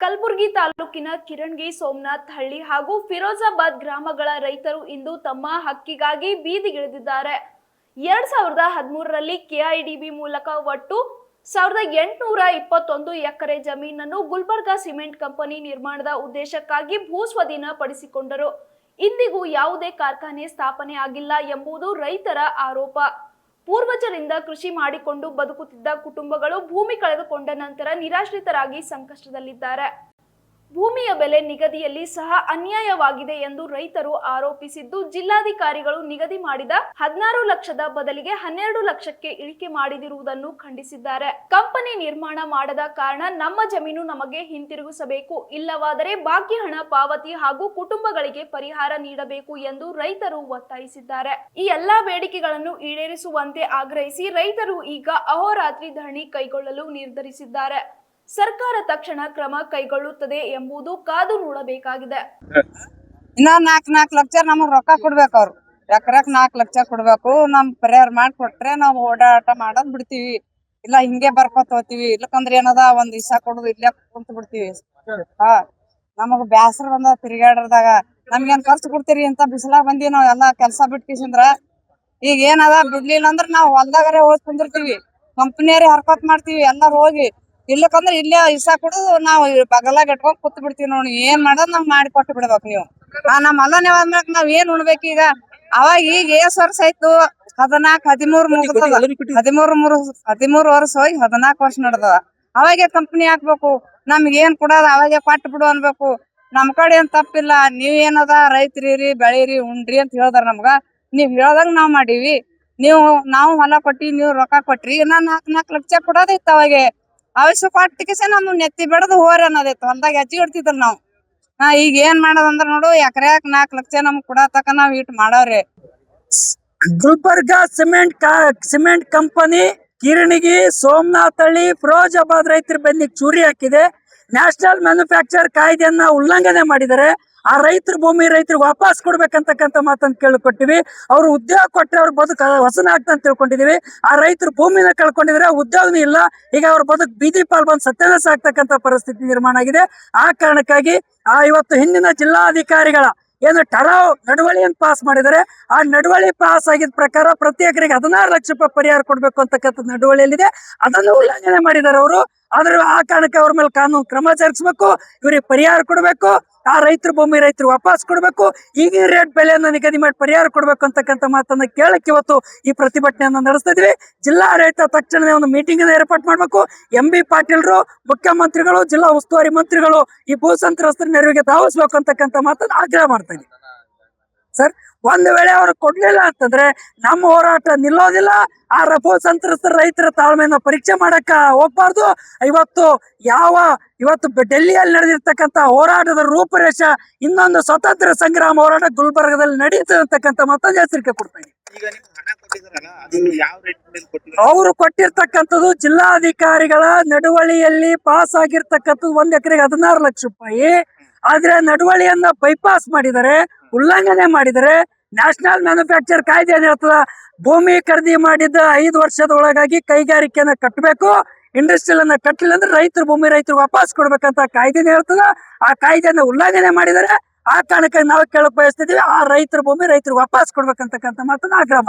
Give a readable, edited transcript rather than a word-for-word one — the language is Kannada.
ಕಲಬುರಗಿ ತಾಲೂಕಿನ ಕಿರಣಗಿ, ಸೋಮನಾಥ್ ಹಳ್ಳಿ ಹಾಗೂ ಫಿರೋಜಾಬಾದ್ ಗ್ರಾಮಗಳ ರೈತರು ಇಂದು ತಮ್ಮ ಹಕ್ಕಿಗಾಗಿ ಬೀದಿಗಿಳಿದಿದ್ದಾರೆ. 2013ರಲ್ಲಿ ಕೆಐಡಿಬಿ ಮೂಲಕ ಒಟ್ಟು 1821 ಎಕರೆ ಜಮೀನನ್ನು ಗುಲ್ಬರ್ಗಾ ಸಿಮೆಂಟ್ ಕಂಪನಿ ನಿರ್ಮಾಣದ ಉದ್ದೇಶಕ್ಕಾಗಿ ಭೂಸ್ವಾಧೀನ ಪಡಿಸಿಕೊಂಡರು. ಇಂದಿಗೂ ಯಾವುದೇ ಕಾರ್ಖಾನೆ ಸ್ಥಾಪನೆ ಆಗಿಲ್ಲ ಎಂಬುದು ರೈತರ ಆರೋಪ. ಪೂರ್ವಜರಿಂದ ಕೃಷಿ ಮಾಡಿಕೊಂಡು ಬದುಕುತ್ತಿದ್ದ ಕುಟುಂಬಗಳು ಭೂಮಿ ಕಳೆದುಕೊಂಡ ನಂತರ ನಿರಾಶ್ರಿತರಾಗಿ ಸಂಕಷ್ಟದಲ್ಲಿದ್ದಾರೆ. ಭೂಮಿಯ ಬೆಲೆ ನಿಗದಿಯಲ್ಲಿ ಸಹ ಅನ್ಯಾಯವಾಗಿದೆ ಎಂದು ರೈತರು ಆರೋಪಿಸಿದ್ದು, ಜಿಲ್ಲಾಧಿಕಾರಿಗಳು ನಿಗದಿ ಮಾಡಿದ 16 ಲಕ್ಷದ ಬದಲಿಗೆ 12 ಲಕ್ಷಕ್ಕೆ ಇಳಿಕೆ ಮಾಡಿದಿರುವುದನ್ನು ಖಂಡಿಸಿದ್ದಾರೆ. ಕಂಪನಿ ನಿರ್ಮಾಣ ಮಾಡದ ಕಾರಣ ನಮ್ಮ ಜಮೀನು ನಮಗೆ ಹಿಂತಿರುಗಿಸಬೇಕು, ಇಲ್ಲವಾದರೆ ಬಾಕಿ ಹಣ ಪಾವತಿ ಹಾಗೂ ಕುಟುಂಬಗಳಿಗೆ ಪರಿಹಾರ ನೀಡಬೇಕು ಎಂದು ರೈತರು ಒತ್ತಾಯಿಸಿದ್ದಾರೆ. ಈ ಎಲ್ಲಾ ಬೇಡಿಕೆಗಳನ್ನು ಈಡೇರಿಸುವಂತೆ ಆಗ್ರಹಿಸಿ ರೈತರು ಈಗ ಅಹೋರಾತ್ರಿ ಧರಣಿ ಕೈಗೊಳ್ಳಲು ನಿರ್ಧರಿಸಿದ್ದಾರೆ. ಸರ್ಕಾರ ತಕ್ಷಣ ಕ್ರಮ ಕೈಗೊಳ್ಳುತ್ತದೆ ಎಂಬುದು ಕಾದು ನೋಡಬೇಕಾಗಿದೆ. ಇನ್ನ 4 ಲಕ್ಷ ನಮಗ್ ರೊಕ್ಕ ಕೊಡ್ಬೇಕು. ಅವ್ರು ಎಕರೆಕ್ 4 ಲಕ್ಷ ಕೊಡ್ಬೇಕು. ನಮ್ ಪರಿಹಾರ ಮಾಡ್ಕೊಟ್ರೆ ನಾವು ಓಡಾಟ ಮಾಡೋದ್ ಬಿಡ್ತೀವಿ, ಇಲ್ಲ ಹಿಂಗೆ ಬರ್ಕೊತ ಹೋಗ್ತಿವಿ. ಇಲ್ಲಕಂದ್ರ ಏನದ ಒಂದ್ ದಿವಸ ಕೊಡುದು ಇಲ್ಲೇ ಕುಂತ ಬಿಡ್ತೀವಿ. ನಮಗ್ ಬ್ಯಾಸರ ಬಂದ ತಿರ್ಗಾಡ್ರದಾಗ ನಮ್ಗೇನ್ ಖರ್ಚು ಕೊಡ್ತೀರಿ ಅಂತ ಬಿಸಿಲಾಗ ಬಂದಿವಿ. ನಾವ್ ಎಲ್ಲಾ ಕೆಲ್ಸ ಬಿಟ್ಕಿಸಿಂದ್ರ ಈಗ ಏನದ ಬಿಡ್ಲಿಲ್ಲ ಅಂದ್ರ ನಾವ್ ಹೊಲ್ದಾಗರೆ ಹೋಗಿ ಕುಂದಿರ್ತೀವಿ. ಕಂಪನಿಯವ್ರೆ ಹರ್ಕೊತ್ ಮಾಡ್ತೀವಿ ಎಲ್ಲಾರು ಹೋಗಿ. ಇಲ್ಲಕಂದ್ರ ಇಲ್ಲೇ ಇಸ ಕೊಡುದು ನಾವು ಬಗಲಾಗ ಇಟ್ಕೊಂಡ್ ಕೂತ್ ಬಿಡ್ತೀವಿ. ನೋಡಿ ಏನ್ ಮಾಡೋದ್ ನಾವ್ ಮಾಡಿ ಕೊಟ್ಟು ಬಿಡ್ಬೇಕು ನೀವು. ನಮ್ ಅಲ್ಲನೇ ಆದ್ಮೇಲೆ ನಾವ್ ಏನ್ ಉಣ್ಬೇಕು ಈಗ? ಅವಾಗ ಈಗ ಎಸ್ ವರ್ಷ ಆಯ್ತು? 13 ಮುಗಿತದ. 13 ವರ್ಷ ಹೋಗಿ 14 ವರ್ಷ ನಡೆದದ. ಅವಾಗೆ ಕಂಪನಿ ಹಾಕ್ಬೇಕು. ನಮ್ಗೆ ಏನ್ ಕೊಡೋದ ಅವಾಗೆ ಕೊಟ್ಟು ಬಿಡು ಅನ್ಬೇಕು. ನಮ್ ಕಡೆ ಏನ್ ತಪ್ಪಿಲ್ಲ. ನೀವ್ ಏನದ ರೈತರಿರಿ, ಬೆಳೀರಿ, ಉಂಡ್ರಿ ಅಂತ ಹೇಳ್ದಾರ ನಮ್ಗ. ನೀವ್ ಹೇಳ್ದಂಗ ನಾವ್ ಮಾಡೀವಿ. ನಾವು ಹೊಲ ಕೊಟ್ಟಿವಿ, ನೀವ್ ರೊಕ್ಕ ಕೊಟ್ರಿ. ಇನ್ನ 4 ಲಕ್ಷ ಕೊಡೋದಿತ್ತು ಅವಾಗೆ. ಅವಶ್ಯ ಕೊಟ್ಟಿಗೆಸ ನಮ್ ನೆತ್ತಿ ಬೆಡದು ಹೋರಿ ಅನ್ನೋದಿತ್ತು. ಹೊಲ್ದಾಗ ಹೆಜ್ಜಿ ಹೊಡ್ತಿದ್ರ ನಾವ್. ಈಗ ಏನ್ ಮಾಡೋದಂದ್ರ ನೋಡು, ಎಕರೆಕ್ 4 ಲಕ್ಷ ನಮ್ಗ್ ಕೊಡತಕ ನಾವ್ ಇಟ್ ಮಾಡವ್ರಿ. ಗುಲ್ಬರ್ಗಾ ಸಿಮೆಂಟ್ ಕಂಪನಿ ಕಿರಣಗಿ, ಸೋಮನಾಥ್ ಹಳ್ಳಿ, ಫಿರೋಜಾಬಾದ್ ರೈತರ ಬೆನ್ನಿಗೆ ಚೂರಿ ಹಾಕಿದೆ. ನ್ಯಾಷನಲ್ ಮ್ಯಾನುಫ್ಯಾಕ್ಚರ್ ಕಾಯ್ದೆಯನ್ನ ಉಲ್ಲಂಘನೆ ಮಾಡಿದರೆ ಆ ರೈತರ ಭೂಮಿ ರೈತರಿಗೆ ವಾಪಸ್ ಕೊಡ್ಬೇಕಂತಕ್ಕಂಥ ಮಾತನ್ನ ಕೇಳಿಕೊಟ್ಟಿವಿ. ಅವ್ರು ಉದ್ಯೋಗ ಕೊಟ್ಟರೆ ಅವ್ರ ಬದುಕು ಹೊಸನ ಆಗ್ತಂತ ತಿಳ್ಕೊಂಡಿದೀವಿ. ಆ ರೈತರು ಭೂಮಿನ ಕಳ್ಕೊಂಡಿದ್ರೆ ಉದ್ಯೋಗನೂ ಇಲ್ಲ. ಈಗ ಅವ್ರ ಬದುಕು ಬೀದಿ ಪಾಲ್ ಬಂದು ಸತ್ಯನಾಶ ಆಗ್ತಕ್ಕಂಥ ಪರಿಸ್ಥಿತಿ ನಿರ್ಮಾಣ ಆಗಿದೆ. ಆ ಕಾರಣಕ್ಕಾಗಿ ಇವತ್ತು ಹಿಂದಿನ ಜಿಲ್ಲಾಧಿಕಾರಿಗಳ ಏನು ಟರಾವ್ ನಡವಳಿಯನ್ನು ಪಾಸ್ ಮಾಡಿದರೆ, ಆ ನಡವಳಿ ಪಾಸ್ ಆಗಿದ ಪ್ರಕಾರ ಪ್ರತಿ ಎಕರೆಗೆ 16 ಲಕ್ಷ ರೂಪಾಯಿ ಪರಿಹಾರ ಕೊಡ್ಬೇಕು ಅಂತಕ್ಕಂಥ ನಡವಳಿಯಲ್ಲಿದೆ. ಅದನ್ನು ಉಲ್ಲಂಘನೆ ಮಾಡಿದ್ದಾರೆ ಅವರು. ಆದ್ರೆ ಆ ಕಾರಣಕ್ಕೆ ಅವ್ರ ಮೇಲೆ ಕಾನೂನು ಕ್ರಮ ಜರುಗಿಸ್ಬೇಕು, ಇವ್ರಿಗೆ ಪರಿಹಾರ ಕೊಡ್ಬೇಕು, ಆ ರೈತರ ಭೂಮಿ ರೈತರು ವಾಪಸ್ ಕೊಡ್ಬೇಕು, ಈಗಿನ ರೇಟ್ ಬೆಲೆಯನ್ನ ನಿಗದಿ ಮಾಡಿ ಪರಿಹಾರ ಕೊಡ್ಬೇಕು ಅಂತಕ್ಕಂಥ ಮಾತನ್ನ ಕೇಳಕ್ಕೆ ಇವತ್ತು ಈ ಪ್ರತಿಭಟನೆಯನ್ನ ನಡೆಸ್ತಾ ಇದ್ವಿ. ಜಿಲ್ಲಾಡಳಿತ ತಕ್ಷಣವೇ ಒಂದು ಮೀಟಿಂಗ್ ಅನ್ನು ಏರ್ಪಾಟ್ ಮಾಡ್ಬೇಕು. MB ಪಾಟೀಲ್ರು, ಮುಖ್ಯಮಂತ್ರಿಗಳು, ಜಿಲ್ಲಾ ಉಸ್ತುವಾರಿ ಮಂತ್ರಿಗಳು ಈ ಭೂ ಸಂತ್ರಸ್ತರ ನೆರವಿಗೆ ಧಾವಿಸ್ಬೇಕು ಅಂತಕ್ಕಂಥ ಮಾತನ್ನ ಆಗ್ರಹ ಮಾಡ್ತಾ ಇದ್ವಿ ಸರ್. ಒಂದು ವೇಳೆ ಅವ್ರು ಕೊಡ್ಲಿಲ್ಲ ಅಂತಂದ್ರೆ ನಮ್ಮ ಹೋರಾಟ ನಿಲ್ಲೋದಿಲ್ಲ. ಆ ಭೂ ಸಂತ್ರಸ್ತರ ರೈತರ ತಾಳ್ಮೆಯನ್ನ ಪರೀಕ್ಷೆ ಮಾಡಕ್ಕ ಹೋಗ್ಬಾರ್ದು. ಇವತ್ತು ಡೆಲ್ಲಿಯಲ್ಲಿ ನಡೆದಿರ್ತಕ್ಕಂಥ ಹೋರಾಟದ ರೂಪರೇಷ ಇನ್ನೊಂದು ಸ್ವತಂತ್ರ ಸಂಗ್ರಾಮ ಹೋರಾಟ ಗುಲ್ಬರ್ಗದಲ್ಲಿ ನಡೀತದೆ ಅಂತಕ್ಕಂಥ ಮಾತನ್ನ ಎಚ್ಚರಿಕೆ ಕೊಡ್ತಾ ಇದ್ದೀವಿ. ಅವರು ಕೊಟ್ಟಿರ್ತಕ್ಕಂಥದ್ದು ಜಿಲ್ಲಾಧಿಕಾರಿಗಳ ನಡವಳಿಯಲ್ಲಿ ಪಾಸ್ ಆಗಿರ್ತಕ್ಕಂಥದ್ದು 1 ಎಕರೆಗೆ 16 ಲಕ್ಷ ರೂಪಾಯಿ. ಆದ್ರೆ ನಡವಳಿಯನ್ನ ಬೈಪಾಸ್ ಮಾಡಿದರೆ, ಉಲ್ಲಂಘನೆ ಮಾಡಿದರೆ, ನ್ಯಾಷನಲ್ ಮ್ಯಾನುಫ್ಯಾಕ್ಚರ್ ಕಾಯ್ದೆ ಏನ್ ಹೇಳ್ತದ, ಭೂಮಿ ಖರೀದಿ ಮಾಡಿದ 5 ವರ್ಷದ ಒಳಗಾಗಿ ಕೈಗಾರಿಕೆಯನ್ನ ಕಟ್ಟಬೇಕು, ಇಂಡಸ್ಟ್ರಿಯಲ್ ಅನ್ನ ಕಟ್ಟಲಿಲ್ಲ ಅಂದ್ರೆ ರೈತರ ಭೂಮಿ ರೈತರು ವಾಪಸ್ ಕೊಡ್ಬೇಕಂತ ಕಾಯ್ದೆನ ಹೇಳ್ತದ. ಆ ಕಾಯ್ದೆಯನ್ನ ಉಲ್ಲಂಘನೆ ಮಾಡಿದರೆ ಆ ಕಾರಣಕ್ಕೆ ನಾವು ಕೇಳಕ್ ಬಯಸ್ತಿದೀವಿ, ಆ ರೈತರ ಭೂಮಿ ರೈತರು ವಾಪಸ್ ಕೊಡ್ಬೇಕಂತಕ್ಕಂಥ ಮಾತನ್ನ ಆಗ್ರಹ ಮಾಡ್ತೀವಿ.